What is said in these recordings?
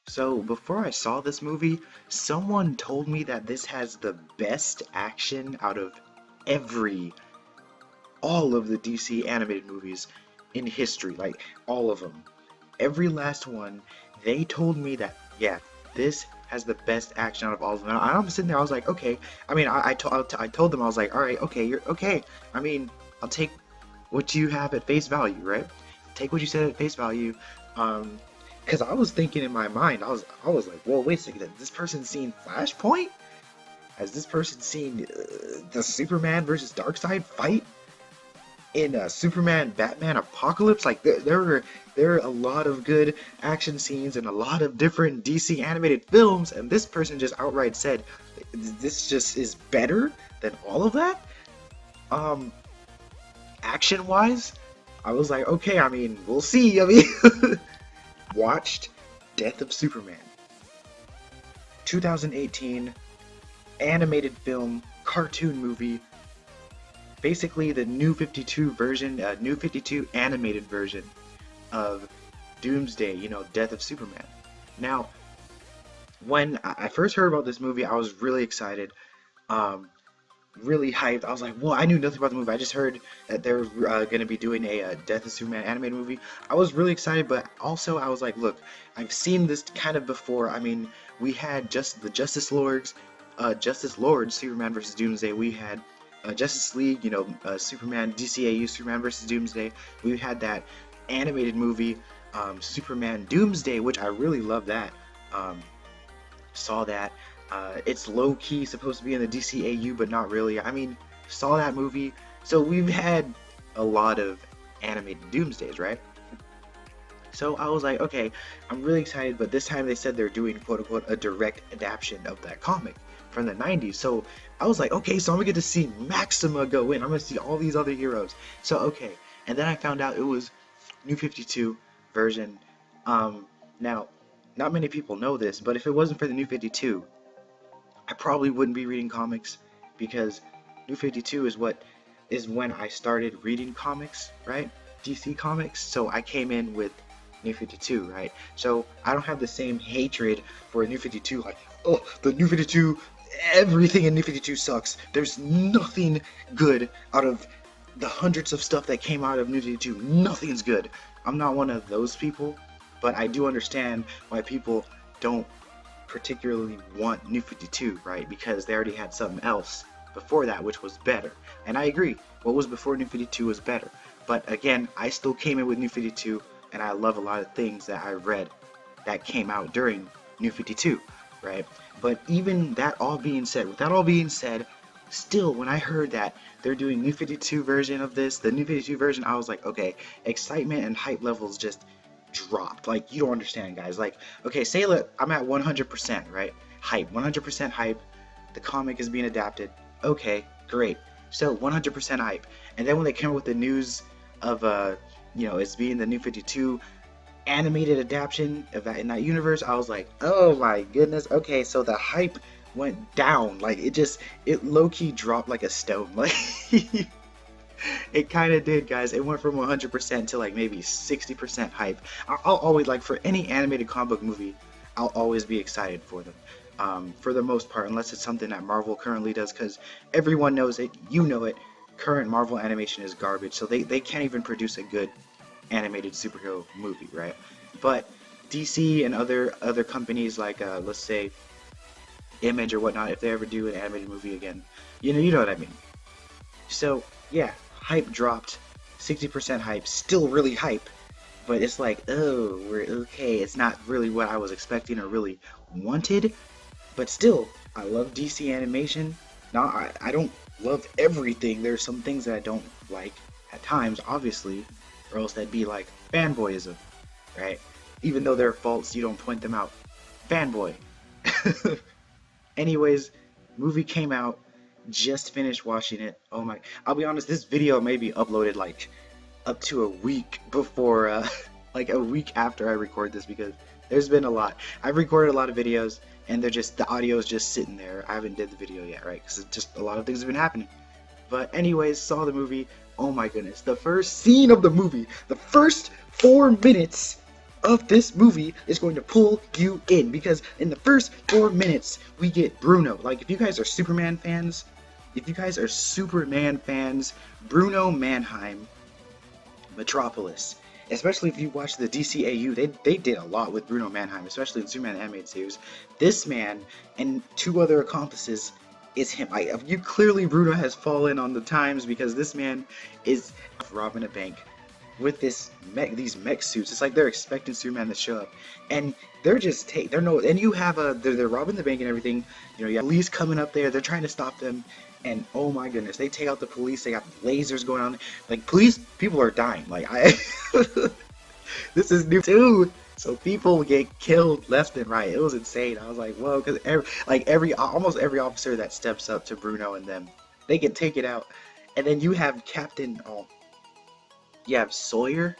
So before I saw this movie, someone told me that this has the best action out of every, all of the DC animated movies in history, like all of them. Every last one, they told me that, yeah, this has the best action out of all of them. And I'm sitting there, I was like, okay. I mean, I told them, I was like, all right, okay, you're okay. I mean, I'll take what you have at face value, right? Take what you said at face value. Um, because I was thinking in my mind, I was like, whoa, wait a second, has this person seen Flashpoint? Has this person seen the Superman versus Darkseid fight in Superman Batman Apocalypse? Like there are a lot of good action scenes and a lot of different DC animated films, and this person just outright said this just is better than all of that. Um, Action wise, I was like, okay, I mean, we'll see. I mean, watched Death of Superman, 2018 animated film, cartoon movie, basically the New 52 version, New 52 animated version of Doomsday, Death of Superman. Now, when I first heard about this movie, I was really excited, um, really hyped. I was like, "Whoa!" I knew nothing about the movie. I just heard that they were going to be doing a Death of Superman animated movie. I was really excited, but also I was like, "Look, I've seen this kind of before. I mean, we had just the Justice Lords, Superman versus Doomsday. We had Justice League, Superman, DCAU, Superman versus Doomsday. We had that animated movie, Superman Doomsday, which I really love that. Um, saw that. It's low key supposed to be in the DCAU, but not really. I mean, saw that movie. So we've had a lot of animated Doomsdays, right? So I was like, okay, I'm really excited, but this time they said they're doing quote unquote a direct adaptation of that comic from the 90s. So I was like, okay, so I'm gonna get to see Maxima go in. I'm gonna see all these other heroes. So okay, and then I found out it was New 52 version. Now, not many people know this, but if it wasn't for the New 52, I probably wouldn't be reading comics because New 52 is when I started reading comics, right? DC comics. So I came in with New 52, right? So I don't have the same hatred for New 52 like, oh, the New 52, everything in New 52 sucks. There's nothing good out of the hundreds of stuff that came out of New 52. Nothing's good. I'm not one of those people, but I do understand why people don't particularly want New 52, right? Because they already had something else before that, which was better. And I agree, what was before New 52 was better. But again, I still came in with New 52, and I love a lot of things that I read that came out during New 52, right? But even that all being said, with that all being said, still, when I heard that they're doing New 52 version of this, the New 52 version, I was like, okay, excitement and hype levels just dropped. Like, you don't understand, guys. Like, okay, say I'm at 100%, right? Hype, 100% hype. The comic is being adapted. Okay, great. So 100% hype. And then when they came up with the news of it's being the New 52 animated adaptation of that in that universe, I was like, oh my goodness. Okay, so the hype went down. Like, it low-key dropped like a stone. Like, it kind of did, guys. It went from 100% to like maybe 60% hype. I'll always, like, for any animated comic book movie, I'll always be excited for them. For the most part, unless it's something that Marvel currently does, because everyone knows it, you know it, current Marvel animation is garbage, so they can't even produce a good animated superhero movie, right? But DC and other companies like, let's say, Image or whatnot, if they ever do an animated movie again, you know what I mean. So, yeah, hype dropped, 60% hype, still really hype, but it's like, oh, we're okay, it's not really what I was expecting or really wanted, but still, I love DC animation. Now, I don't love everything, there's some things that I don't like at times, obviously, or else that'd be like fanboyism, right? Even though they're faults, you don't point them out. Fanboy. Anyways, movie came out, just finished watching it. Oh my, I'll be honest, this video may be uploaded like up to a week before, like a week after I record this, because there's been a lot. I've recorded a lot of videos and the audio is just sitting there. I haven't did the video yet, right? Because just a lot of things have been happening. But anyways, saw the movie. Oh my goodness, the first scene of the movie, the first 4 minutes of this movie is going to pull you in, because in the first 4 minutes we get Bruno. Like, if you guys are Superman fans, Bruno Mannheim, Metropolis. Especially if you watch the DCAU, they did a lot with Bruno Mannheim, especially in Superman animated series. This man and two other accomplices is him. You clearly, Bruno has fallen on the times, because this man is robbing a bank with these mech suits. It's like they're expecting Superman to show up, and they're no, and you have they're robbing the bank and everything. You know, you have police coming up there. They're trying to stop them, and oh my goodness, they take out the police. They got lasers going on. Like, police people are dying. Like, this is new too. So people get killed left and right. It was insane. I was like, whoa, because almost every officer that steps up to Bruno and them, they can take it out. And then you have you have Sawyer,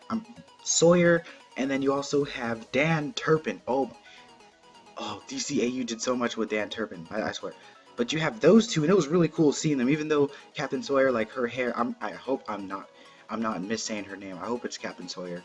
and then you also have Dan Turpin. Oh, DCAU did so much with Dan Turpin, I swear. But you have those two, and it was really cool seeing them. Even though Captain Sawyer, like, her hair, I hope I'm not missaying her name. I hope it's Captain Sawyer.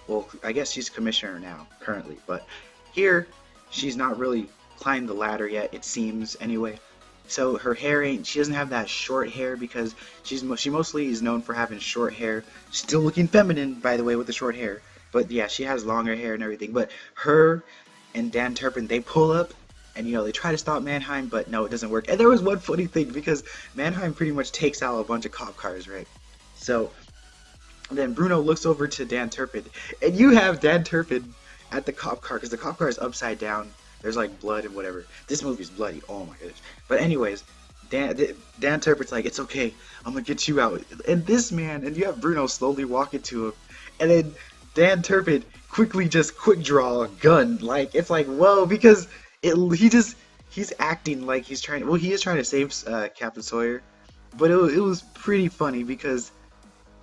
Well, I guess she's commissioner now, currently. But here, she's not really climbed the ladder yet, it seems, anyway. So her hair she doesn't have that short hair, because she mostly is known for having short hair. Still looking feminine, by the way, with the short hair. But yeah, she has longer hair and everything. But her and Dan Turpin, they pull up, and, you know, they try to stop Mannheim, but no, it doesn't work. And there was one funny thing, because Mannheim pretty much takes out a bunch of cop cars, right? So then Bruno looks over to Dan Turpin, and you have Dan Turpin at the cop car, because the cop car is upside down. There's like blood and whatever. This movie's bloody. Oh my goodness. But anyways, Dan Turpin's like, it's okay, I'm gonna get you out. And this man, and you have Bruno slowly walking to him, and then Dan Turpin quickly just quick draw a gun. Like, it's like, whoa, because he's acting like he's trying. Well, he is trying to save Captain Sawyer, but it was pretty funny, because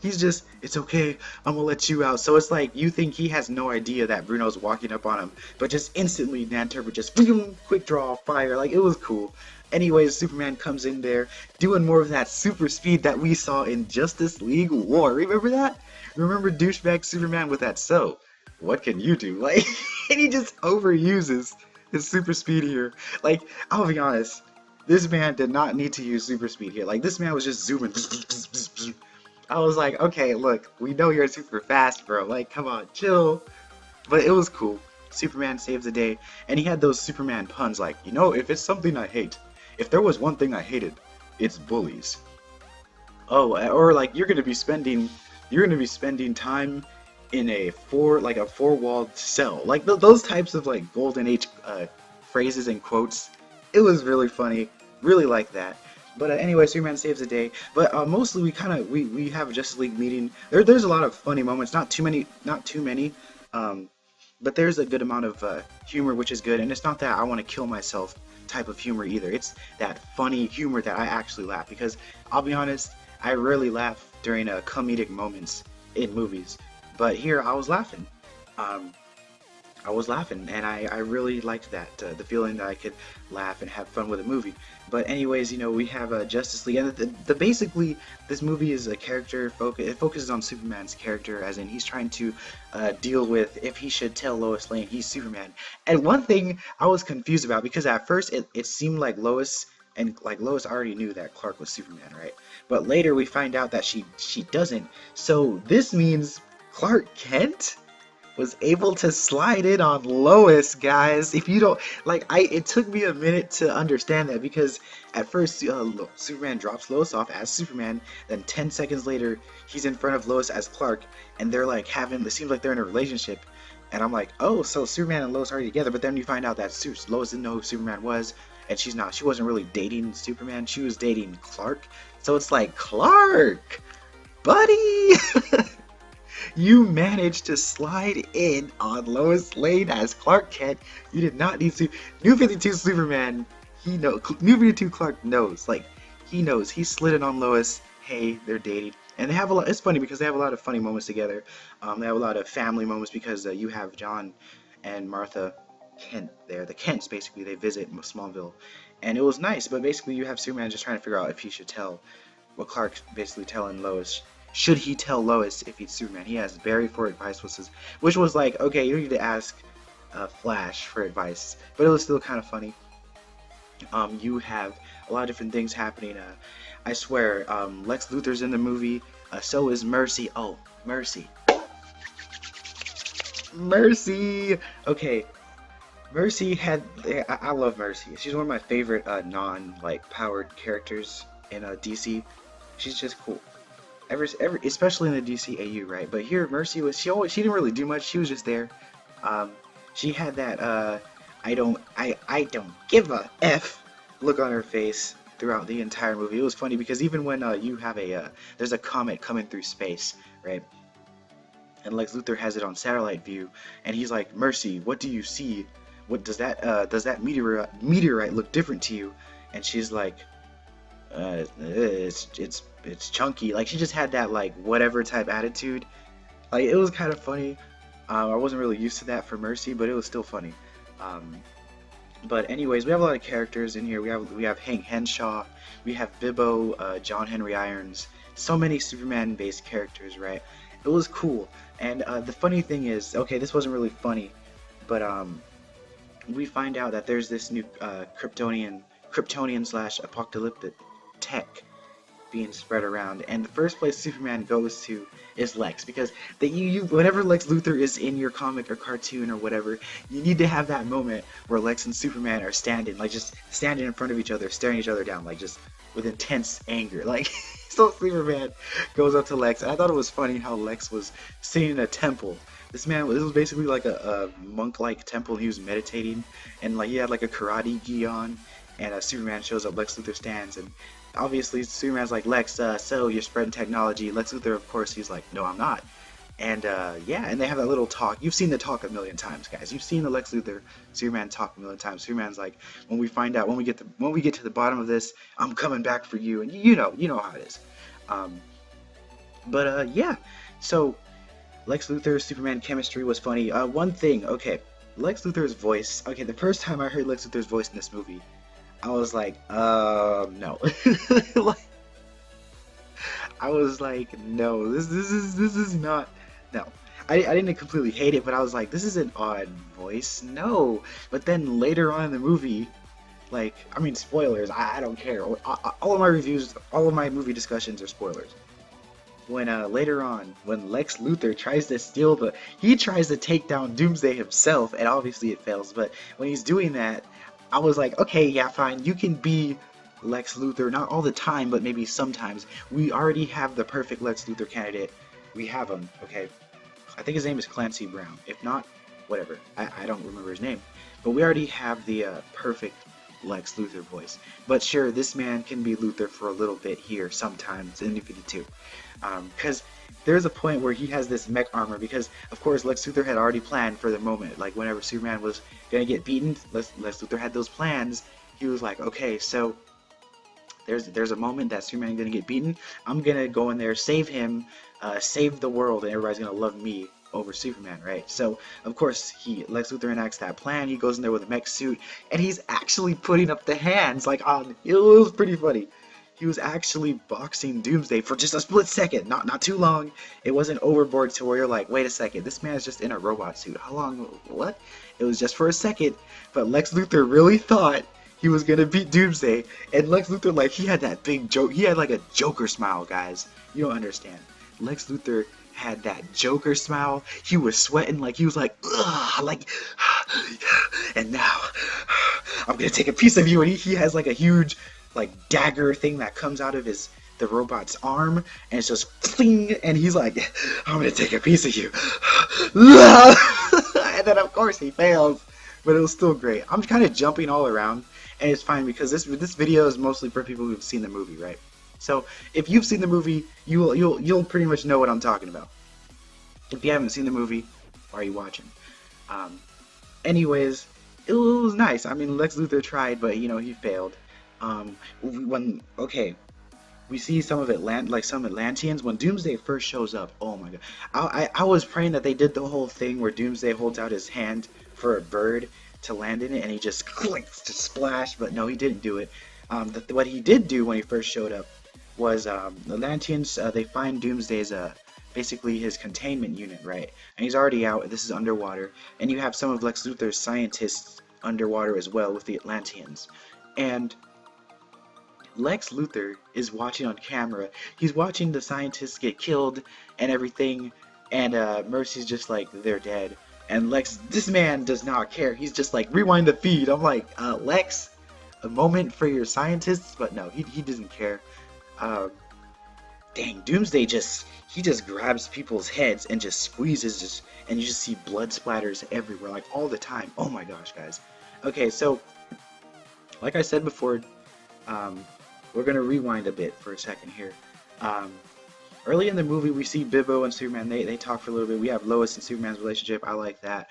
he's just, it's okay, I'm gonna let you out. So it's like, you think he has no idea that Bruno's walking up on him, but just instantly Dan Turpin just boom, quick draw, fire. Like, it was cool. Anyways, Superman comes in there doing more of that super speed that we saw in Justice League War. Remember that? Remember douchebag Superman with that, so what can you do? Like, and he just overuses his super speed here. Like, I'll be honest, this man did not need to use super speed here. Like, this man was just zooming. I was like, okay, look, we know you're super fast, bro. Like, come on, chill. But it was cool. Superman saves the day, and he had those Superman puns like, you know, if it's something I hate, if there was one thing I hated, it's bullies. Oh, or like, you're gonna be spending time in a four-walled cell. Like, those types of like golden age phrases and quotes. It was really funny. Really like that. But anyway, Superman saves the day. But mostly we have a Justice League meeting. There's a lot of funny moments. Not too many. But there's a good amount of humor, which is good. And it's not that I want to kill myself type of humor either. It's that funny humor that I actually laugh, because I'll be honest, I rarely laugh during comedic moments in movies. But here I was laughing. And I really liked that, the feeling that I could laugh and have fun with a movie. But anyways, you know, we have Justice League, and basically this movie is a character focus. It focuses on Superman's character, as in he's trying to deal with if he should tell Lois Lane he's Superman. And one thing I was confused about, because at first it seemed like Lois already knew that Clark was Superman, right? But later we find out that she doesn't. So this means Clark Kent was able to slide in on Lois, guys. If you don't, like, it took me a minute to understand that, because at first Superman drops Lois off as Superman, then 10 seconds later he's in front of Lois as Clark, and they're like it seems like they're in a relationship, and I'm like, oh, so Superman and Lois are together. But then you find out that Lois didn't know who Superman was, and she wasn't really dating Superman, she was dating Clark. So it's like, Clark, buddy. You managed to slide in on Lois Lane as Clark Kent. You did not need to. New 52 Superman, New 52 Clark knows. Like, he knows. He slid in on Lois. Hey, they're dating. And they have a lot. It's funny because they have a lot of funny moments together. They have a lot of family moments, because you have John and Martha Kent there. The Kents, basically, they visit Smallville. And it was nice, but basically you have Superman just trying to figure out if he should tell what Clark's basically telling Lois. should he tell Lois if he's Superman? He has Barry for advice, which was like, okay, you don't need to ask Flash for advice, but it was still kind of funny. You have a lot of different things happening. I swear, Lex Luthor's in the movie. So is Mercy. Oh, Mercy. Mercy. Okay, Mercy had. I love Mercy. She's one of my favorite non powered characters in DC. She's just cool. Especially in the DCAU, right? But here, Mercy was she didn't really do much. She was just there. Um, she had that I don't give a f look on her face throughout the entire movie. It was funny because even when you have there's a comet coming through space, right? And Lex Luthor has it on satellite view, and he's like, Mercy, what do you see? What does that meteorite look different to you? And she's like, it's chunky. Like she just had that like whatever type attitude. Like it was kind of funny. I wasn't really used to that for Mercy, but it was still funny. Um, but anyways, we have a lot of characters in here. We have Hank Henshaw, we have Bibbo, John Henry Irons. So many Superman-based characters, right? It was cool. And the funny thing is, okay, this wasn't really funny, but we find out that there's this new Kryptonian slash apocalyptic tech being spread around, and the first place Superman goes to is Lex, because whenever Lex Luthor is in your comic or cartoon or whatever, you need to have that moment where Lex and Superman are standing, like just standing in front of each other, staring each other down, like just with intense anger. Like so Superman goes up to Lex, and I thought it was funny how Lex was sitting in a temple. This was basically like a monk-like temple. He was meditating, and like he had like a karate gi on, and Superman shows up. Lex Luthor stands, and obviously Superman's like, Lex, so you're spreading technology. Lex Luthor, of course, he's like, no, I'm not. And yeah, and they have that little talk. You've seen the talk a million times, guys. You've seen the Lex Luthor Superman talk a million times. Superman's like, when we get to the bottom of this, I'm coming back for you, and you know how it is. Yeah, so Lex Luthor's Superman chemistry was funny. One thing, okay, Lex Luthor's voice. Okay, the first time I heard Lex Luthor's voice in this movie, I was like, no. Like, I was like, no, this is not, no. I didn't completely hate it, but I was like, this is an odd voice, no. But then later on in the movie, like, I mean, spoilers, I don't care. All of my reviews, all of my movie discussions are spoilers. When later on, when Lex Luthor he tries to take down Doomsday himself, and obviously it fails, but when he's doing that, I was like, okay, yeah, fine, you can be Lex Luthor, not all the time, but maybe sometimes. We already have the perfect Lex Luthor candidate. We have him, okay? I think his name is Clancy Brown. If not, whatever. I don't remember his name. But we already have the perfect Lex Luthor voice. But sure, this man can be Luthor for a little bit here sometimes in New 52. Because there's a point where he has this mech armor, because of course Lex Luthor had already planned for the moment. Like whenever Superman was gonna get beaten, Lex Luthor had those plans. He was like, okay, so there's a moment that Superman's gonna get beaten. I'm gonna go in there, save him, save the world, and everybody's gonna love me over Superman, right? So of course Lex Luthor enacts that plan. He goes in there with a mech suit, and he's actually putting up the hands, like on. It was pretty funny. He was actually boxing Doomsday for just a split second, not too long. It wasn't overboard to where you're like, wait a second, this man's just in a robot suit. How long? What? It was just for a second, but Lex Luthor really thought he was gonna beat Doomsday, and Lex Luthor, like, he had that big joke. He had like a Joker smile, guys. You don't understand. Lex Luthor had that Joker smile. He was sweating, like he was like, ugh, like, and now I'm gonna take a piece of you. And he has like a huge like dagger thing that comes out of the robot's arm, and it's just cling, and he's like, I'm gonna take a piece of you. And then of course he fails, but it was still great. I'm kind of jumping all around, and it's fine because this video is mostly for people who've seen the movie, right? So if you've seen the movie, you'll pretty much know what I'm talking about. If you haven't seen the movie, why are you watching? Anyways, it was nice. I mean, Lex Luthor tried, but he failed. We see some of some Atlanteans. When Doomsday first shows up, oh my god, I was praying that they did the whole thing where Doomsday holds out his hand for a bird to land in it, and he just clicks to splash, but no, he didn't do it. What he did do when he first showed up was the Atlanteans. They find Doomsday's basically his containment unit, right? And he's already out. This is underwater, and you have some of Lex Luthor's scientists underwater as well with the Atlanteans, and Lex Luthor is watching on camera. He's watching the scientists get killed and everything, and Mercy's just like, they're dead. And Lex, this man does not care. He's just like, rewind the feed. I'm like, Lex, a moment for your scientists, but no, he doesn't care. Uh, Dang, Doomsday he just grabs people's heads and just squeezes, and you just see blood splatters everywhere, like all the time. Oh my gosh, guys. Okay, so like I said before, um, we're gonna rewind a bit for a second here. Um, Early in the movie, we see Bibbo and Superman. They talk for a little bit. We have Lois and Superman's relationship. I like that.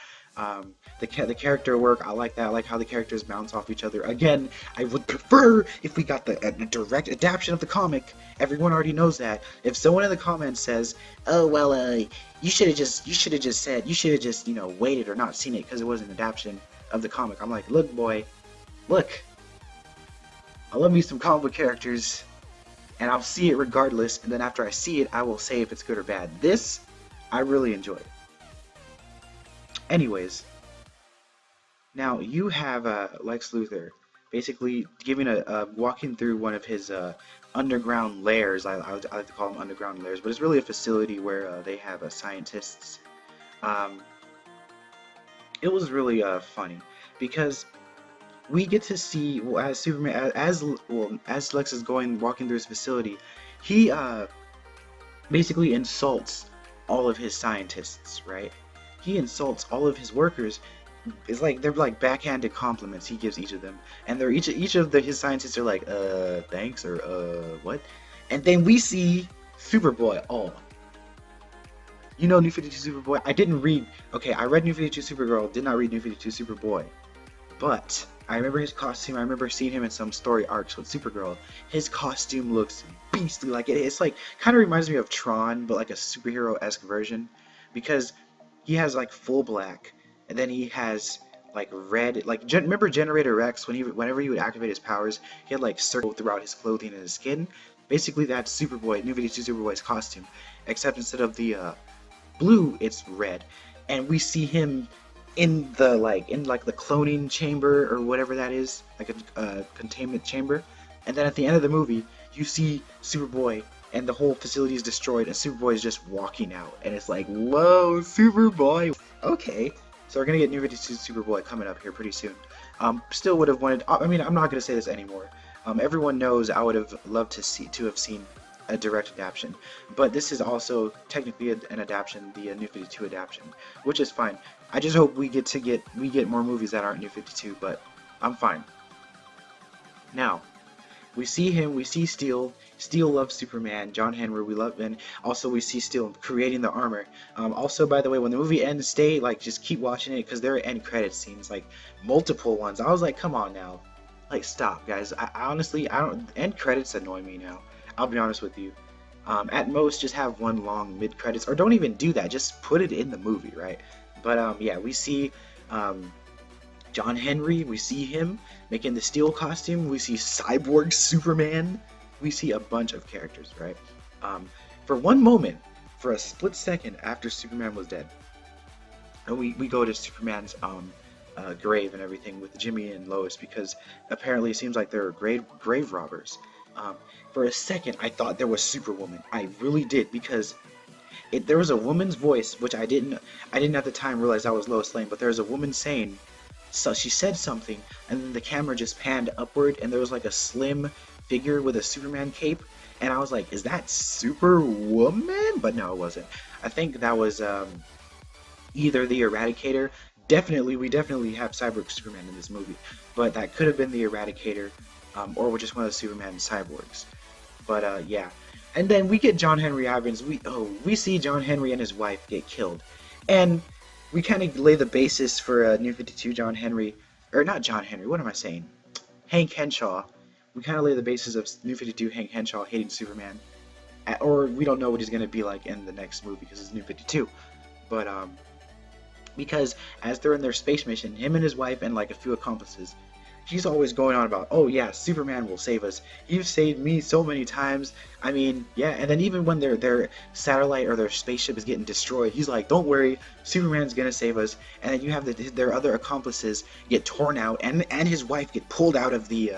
The character work. I like that. I like how the characters bounce off each other. Again, I would prefer if we got the direct adaptation of the comic. Everyone already knows that. If someone in the comments says, "Oh well, you should have just said, you should have just waited or not seen it because it was an adaptation of the comic," I'm like, look, boy, look. I love me some comic book characters, and I'll see it regardless, and then after I see it, I will say if it's good or bad. This, I really enjoyed. Anyways, now you have Lex Luthor basically giving walking through one of his underground lairs. I like to call them underground lairs, but it's really a facility where they have scientists. Um, it was really funny because we get to see, well, as Superman, as Lex is walking through his facility, he basically insults all of his scientists, right? He insults all of his workers. It's like they're like backhanded compliments he gives each of them, and they're each of his scientists are like, thanks, or what? And then we see Superboy. Oh, New 52 Superboy. I didn't read. Okay, I read New 52 Supergirl. Did not read New 52 Superboy. But I remember his costume. I remember seeing him in some story arcs with Supergirl. His costume looks beastly. Like it's like kind of reminds me of Tron, but like a superhero-esque version, because he has like full black, and then he has like red. Like remember Generator Rex whenever he would activate his powers, he had like circle throughout his clothing and his skin. Basically, that's Superboy, New 52 Superboy's costume, except instead of the blue, it's red, and we see him in the the cloning chamber or whatever that is, like a containment chamber, and then at the end of the movie you see Superboy and the whole facility is destroyed and Superboy is just walking out, and it's like, whoa, Superboy. Okay, so we're gonna get New 52 Superboy coming up here pretty soon. Still would have wanted, I mean, I'm not gonna say this anymore. Everyone knows I would have loved to have seen a direct adaptation, but this is also technically an adaptation, the New 52 adaptation, which is fine. I just hope we get more movies that aren't New 52, but I'm fine. Now, we see Steel. Steel loves Superman. John Henry, we love, and also we see Steel creating the armor. Also, by the way, when the movie ends, just keep watching it because there are end credit scenes, like multiple ones. I was like, come on now, like stop, guys. I honestly, I don't. End credits annoy me now. I'll be honest with you. At most, just have one long mid credits, or don't even do that. Just put it in the movie, right? But yeah, we see John Henry. We see him making the Steel costume. We see Cyborg Superman. We see a bunch of characters, right? For one moment, for a split second after Superman was dead, and we go to Superman's grave and everything with Jimmy and Lois, because apparently it seems like they're grave robbers. For a second, I thought there was Superwoman. I really did, because there was a woman's voice, which I didn't at the time realize that was Lois Lane, but there was a woman saying, so she said something, and then the camera just panned upward, and there was like a slim figure with a Superman cape, and I was like, is that Superwoman? But no, it wasn't. I think that was either the Eradicator. We definitely have Cyborg Superman in this movie, but that could have been the Eradicator, or just one of the Superman cyborgs. But yeah, and then we get John Henry Irons. We see John Henry and his wife get killed, and we kind of lay the basis for New 52 John Henry, or not John Henry. What am I saying? Hank Henshaw. We kind of lay the basis of New 52 Hank Henshaw hating Superman, or we don't know what he's gonna be like in the next movie because it's New 52. But because as they're in their space mission, him and his wife and like a few accomplices, He's always going on about, oh yeah, Superman will save us. You've saved me so many times. I mean, yeah, and then even when their satellite or their spaceship is getting destroyed, he's like, don't worry, Superman's gonna save us. And then you have their other accomplices get torn out, and his wife get pulled out of the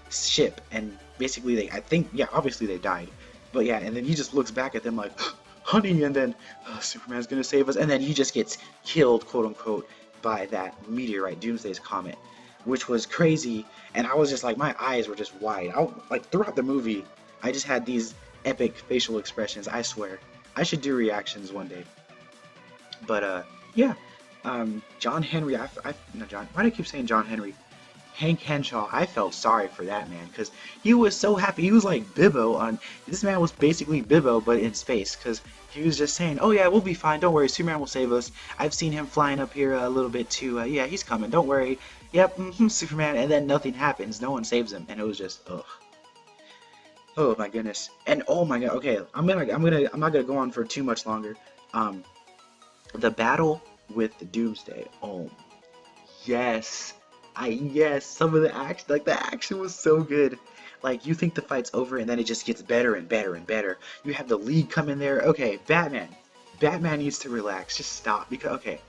ship, and basically I think, yeah, obviously they died, but yeah, and then he just looks back at them like, honey, and then Superman's gonna save us, and then he just gets killed, quote unquote, by that meteorite, Doomsday's comet, which was crazy. And I was just like, my eyes were just wide. Like throughout the movie, I just had these epic facial expressions. I swear, I should do reactions one day. But yeah, John Henry. No, John. Why do I keep saying John Henry? Hank Henshaw, I felt sorry for that man because he was so happy. He was like Bibbo on. This man was basically Bibbo, but in space, because he was just saying, "Oh yeah, we'll be fine. Don't worry, Superman will save us. I've seen him flying up here a little bit too. Yeah, he's coming. Don't worry. Yep, Superman." And then nothing happens. No one saves him, and it was just ugh. Oh my goodness. And oh my god. Okay, I'm not gonna go on for too much longer. Um, the battle with the Doomsday. Oh yes. Yes, some of the action, like the action was so good. Like you think the fight's over and then it just gets better and better and better. You have the League come in there. Okay, Batman. Batman needs to relax. Just stop because okay,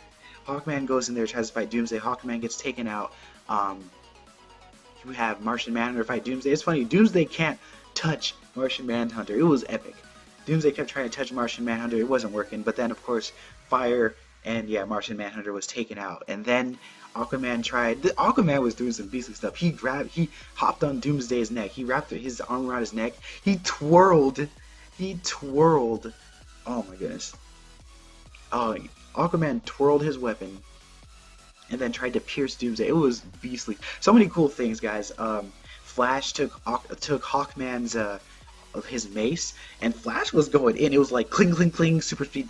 Hawkman goes in there, tries to fight Doomsday. Hawkman gets taken out. Um, you have Martian Manhunter fight Doomsday. It's funny, Doomsday can't touch Martian Manhunter. It was epic. Doomsday kept trying to touch Martian Manhunter. It wasn't working. But then of course, fire and yeah, Martian Manhunter was taken out. And then Aquaman tried. Aquaman was doing some beastly stuff. He hopped on Doomsday's neck. He wrapped his arm around his neck. He twirled. Oh my goodness. Oh, Aquaman twirled his weapon and then tried to pierce Doomsday. It was beastly. So many cool things, guys. Flash took Hawkman's of his mace, and Flash was going in. It was like cling, cling, cling, super speed,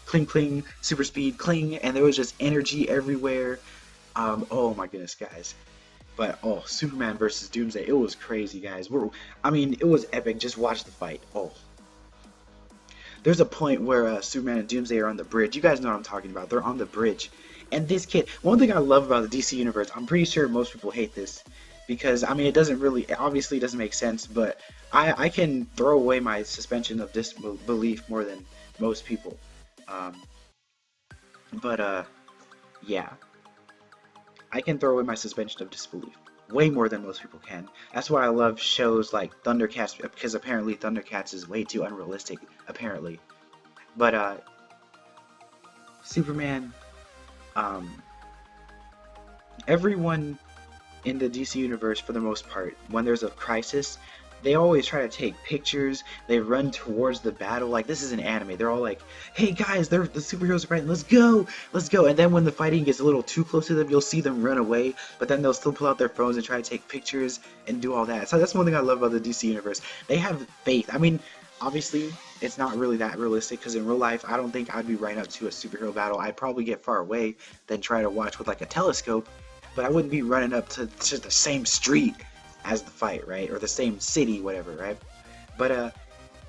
cling, cling, super speed, cling, and there was just energy everywhere. Oh my goodness, guys. But oh, Superman versus Doomsday, it was crazy, guys. I mean, it was epic. Just watch the fight. Oh, there's a point where Superman and Doomsday are on the bridge. You guys know what I'm talking about. They're on the bridge, and this kid. One thing I love about the DC universe, I'm pretty sure most people hate this, because I mean, it doesn't really, obviously, it doesn't make sense. But I can throw away my suspension of disbelief more than most people. Um, but yeah. I can throw away my suspension of disbelief way more than most people can. That's why I love shows like Thundercats, because apparently Thundercats is way too unrealistic, apparently. But Superman, um, everyone in the DC universe, for the most part, when there's a crisis, they always try to take pictures. They run towards the battle. Like, this is an anime. They're all like, hey guys, the superheroes are fighting. Let's go. Let's go. And then when the fighting gets a little too close to them, you'll see them run away. But then they'll still pull out their phones and try to take pictures and do all that. So that's one thing I love about the DC universe. They have faith. I mean, obviously, it's not really that realistic, because in real life, I don't think I'd be right up to a superhero battle. I'd probably get far away, then try to watch with like a telescope. But I wouldn't be running up to the same street as the fight, right? Or the same city, whatever, right? But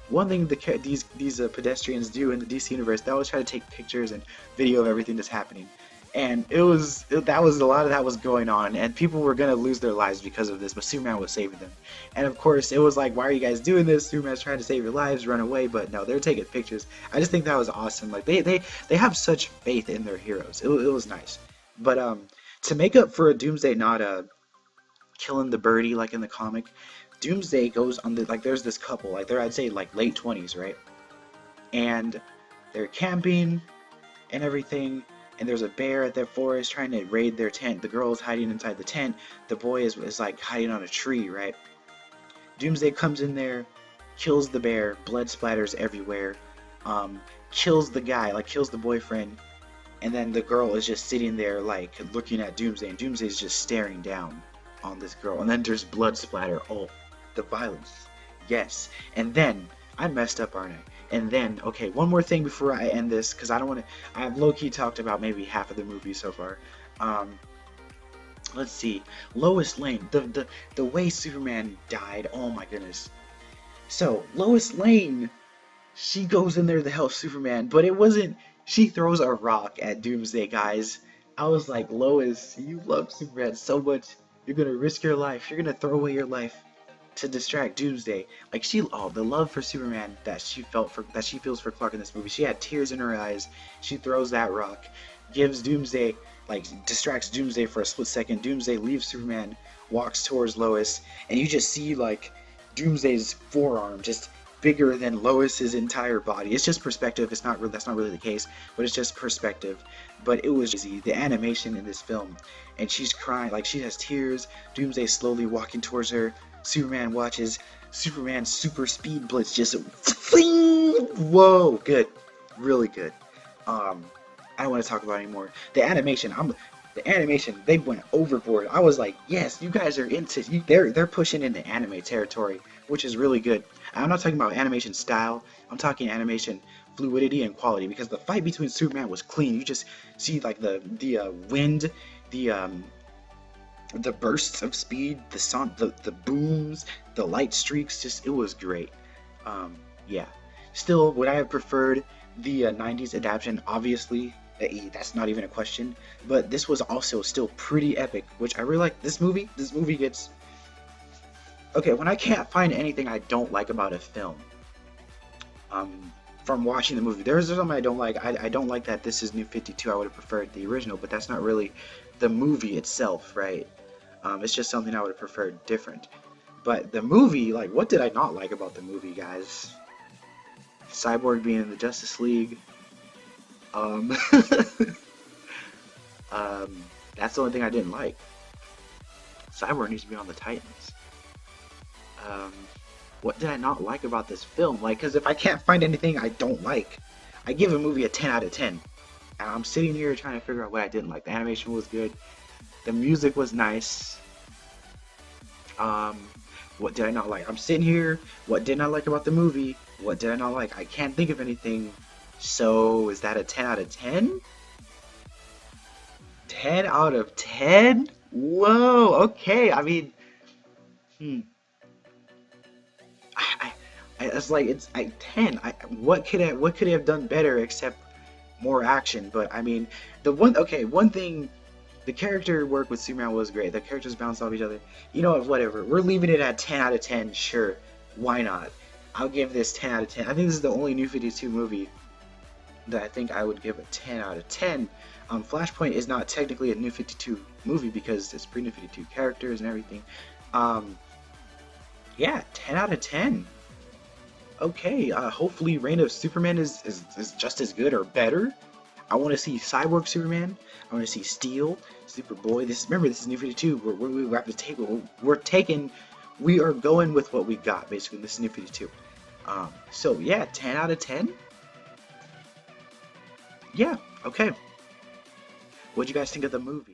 one thing these pedestrians do in the DC universe, they always try to take pictures and video of everything that's happening. And that was a lot of that was going on, and people were gonna lose their lives because of this, but Superman was saving them. And of course, it was like, why are you guys doing this? Superman's trying to save your lives, run away, but no, they're taking pictures. I just think that was awesome. Like they have such faith in their heroes. It was nice. But to make up for a Doomsday not killing the birdie like in the comic, Doomsday goes on the, like, there's this couple, like they're, I'd say, like late 20s, right? And they're camping and everything, and there's a bear at their forest trying to raid their tent. The girl is hiding inside the tent. The boy is like hiding on a tree, right? Doomsday comes in there, kills the bear, blood splatters everywhere, kills the guy, like kills the boyfriend, and then the girl is just sitting there like looking at Doomsday, and Doomsday's just staring down on this girl, and then there's blood splatter. Oh, the violence. Yes. And then I messed up, aren't I? And then, okay, one more thing before I end this, because I don't want to. I've low-key talked about maybe half of the movie so far. Let's see. Lois Lane. The way Superman died. Oh my goodness. So Lois Lane, she goes in there to help Superman, but it wasn't. She throws a rock at Doomsday, guys. I was like, Lois, you love Superman so much. You're gonna risk your life. You're gonna throw away your life to distract Doomsday. Like the love for Superman that she feels for Clark in this movie. She had tears in her eyes. She throws that rock, gives Doomsday, like distracts Doomsday for a split second. Doomsday leaves Superman, walks towards Lois, and you just see like Doomsday's forearm just bigger than Lois's entire body. It's just perspective. That's not really the case, but it's just perspective. But it was crazy. The animation in this film, and she's crying, like she has tears. Doomsday slowly walking towards her. Superman watches Superman's super speed blitz just fling. Whoa, good, really good. I don't want to talk about it anymore. The animation, they went overboard. I was like, yes, you guys are they're pushing into anime territory, which is really good. I'm not talking about animation style. I'm talking animation fluidity and quality, because the fight between Superman was clean. You just see like the wind, the bursts of speed, the booms, the light streaks. Just, it was great. Yeah. Still, would I have preferred the 90s adaptation? Obviously, that's not even a question. But this was also still pretty epic, which I really like. This movie gets... Okay, when I can't find anything I don't like about a film, from watching the movie, there's something I don't like. I don't like that this is New 52. I would have preferred the original, but that's not really the movie itself, right? It's just something I would have preferred different. But the movie, like, what did I not like about the movie, guys? Cyborg being in the Justice League. That's the only thing I didn't like. Cyborg needs to be on the Titans. What did I not like about this film? Like, because if I can't find anything I don't like, I give a movie a 10 out of 10. And I'm sitting here trying to figure out what I didn't like. The animation was good. The music was nice. What did I not like? I'm sitting here. What did I like about the movie? What did I not like? I can't think of anything. So, is that a 10 out of 10? 10 out of 10? Whoa, okay. I mean, it's like, it's like 10. What could I have done better except more action? But I mean, one thing, the character work with Superman was great. The characters bounced off each other. You know what? Whatever. We're leaving it at 10 out of 10. Sure, why not? I'll give this 10 out of 10. I think this is the only New 52 movie that I think I would give a 10 out of 10. Flashpoint is not technically a New 52 movie because it's pre-New 52 characters and everything. Yeah, 10 out of 10. Okay, hopefully Reign of Superman is just as good or better. I want to see Cyborg Superman. I want to see Steel, Superboy. Remember, this is New 52. We have to take we are going with what we got, basically. This is New 52. So yeah, 10 out of 10. Yeah, okay. What'd you guys think of the movie?